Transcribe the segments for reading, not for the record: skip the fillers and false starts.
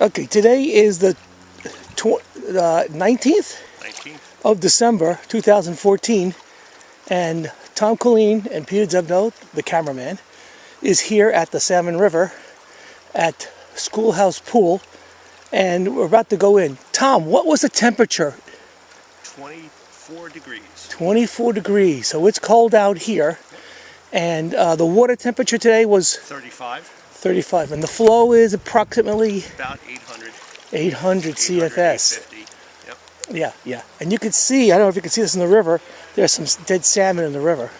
Okay, today is the 19th of December 2014, and Tom Cooleen and Peter Dubno, the cameraman, is here at the Salmon River at Schoolhouse Pool, and we're about to go in. Tom, what was the temperature? 24 degrees. 24 degrees, so it's cold out here. And the water temperature today was 35. 35, and the flow is approximately about 800. 800 CFS. 850. Yep. Yeah. And you can see, I don't know if you can see this in the river, there's some dead salmon in the river.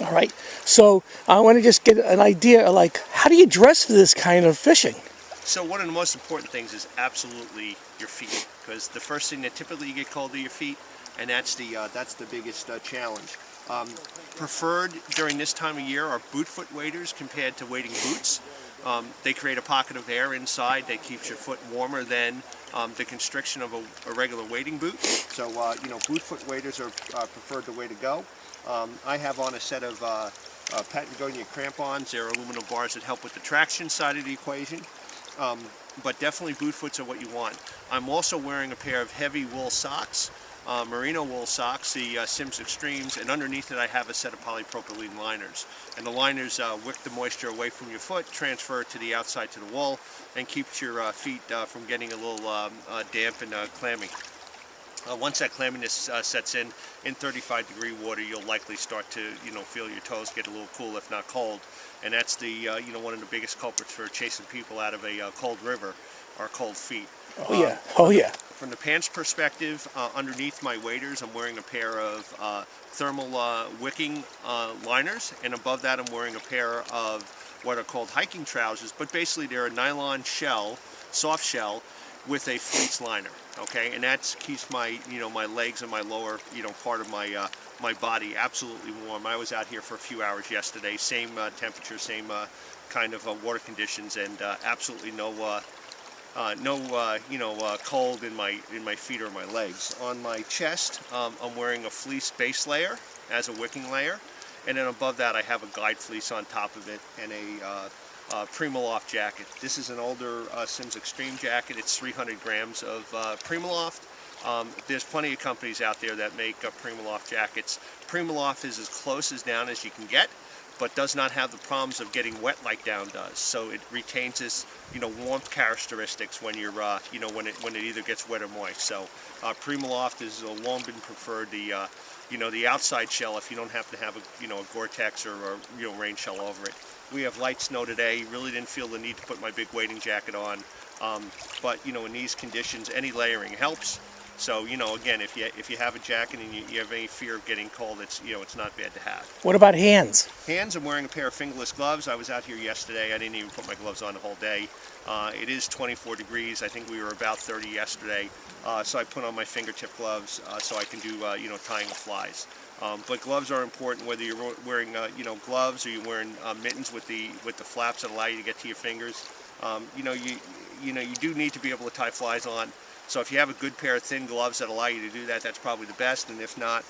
All right, so I want to just get an idea of, like, how do you dress for this kind of fishing? So one of the most important things is absolutely your feet, because the first thing that typically you get cold are your feet, and that's the biggest challenge. Preferred during this time of year are boot foot waders compared to wading boots. They create a pocket of air inside that keeps your foot warmer than the constriction of a regular wading boot. So boot foot waders are preferred the way to go. I have on a set of Patagonia crampons. They're aluminum bars that help with the traction side of the equation. But definitely boot foots are what you want. I'm also wearing a pair of heavy wool socks. Merino wool socks, the Sims Extremes, and underneath it I have a set of polypropylene liners. And the liners wick the moisture away from your foot, transfer it to the outside to the wool, and keeps your feet from getting a little damp and clammy. Once that clamminess sets in 35-degree water, you'll likely start to feel your toes get a little cool, if not cold. And that's the one of the biggest culprits for chasing people out of a cold river are cold feet. Oh yeah, oh yeah. From the pants perspective, underneath my waders, I'm wearing a pair of thermal wicking liners, and above that I'm wearing a pair of what are called hiking trousers, but basically they're a nylon shell, soft shell, with a fleece liner. Okay, and that keeps my my legs and my lower part of my my body absolutely warm. I was out here for a few hours yesterday, same temperature, same kind of water conditions, and absolutely no cold in my feet or my legs. On my chest, I'm wearing a fleece base layer as a wicking layer, and then above that I have a guide fleece on top of it and a Primaloft jacket. This is an older Sims Extreme jacket. It's 300 grams of Primaloft. There's plenty of companies out there that make Primaloft jackets. Primaloft is as close as down as you can get, but does not have the problems of getting wet like down does. So it retains this, warmth characteristics when you're, when it either gets wet or moist. So Primaloft has long been preferred. The outside shell, if you don't happen to have a Gore-Tex or a rain shell over it. We have light snow today. Really didn't feel the need to put my big wading jacket on, but in these conditions, any layering helps. So again, if you have a jacket and you have any fear of getting cold, it's not bad to have. What about hands? Hands, I'm wearing a pair of fingerless gloves. I was out here yesterday. I didn't even put my gloves on the whole day. It is 24 degrees. I think we were about 30 yesterday. So I put on my fingertip gloves so I can do tying of flies. But gloves are important, whether you're wearing gloves or you're wearing mittens with the flaps that allow you to get to your fingers. You do need to be able to tie flies on. So if you have a good pair of thin gloves that allow you to do that, that's probably the best. And if not,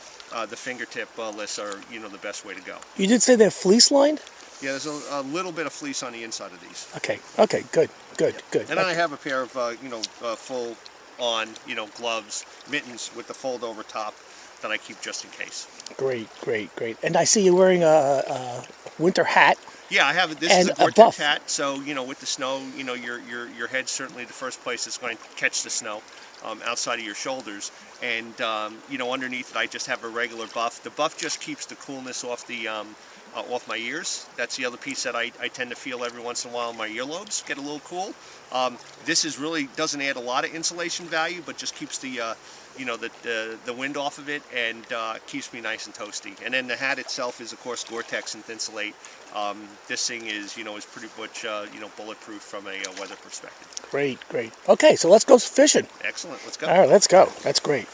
the fingertip lists are the best way to go. You did say they're fleece lined? Yeah, there's a little bit of fleece on the inside of these. Okay, good. And then I have a pair of full on gloves, mittens with the fold over top that I keep just in case. Great. And I see you're wearing a winter hat. Yeah, I have. This is a Gore-Tex hat, so with the snow, your head's certainly the first place that's going to catch the snow, outside of your shoulders, and underneath it I just have a regular buff. The buff just keeps the coolness off the off my ears. That's the other piece that I tend to feel every once in a while. My earlobes get a little cool. This really doesn't add a lot of insulation value, but just keeps the the wind off of it and keeps me nice and toasty. And then the hat itself is, of course, Gore-Tex and Thinsulate. This thing is pretty much bulletproof from a weather perspective. Great. Okay, so let's go fishing. Excellent. Let's go. All right, let's go. That's great.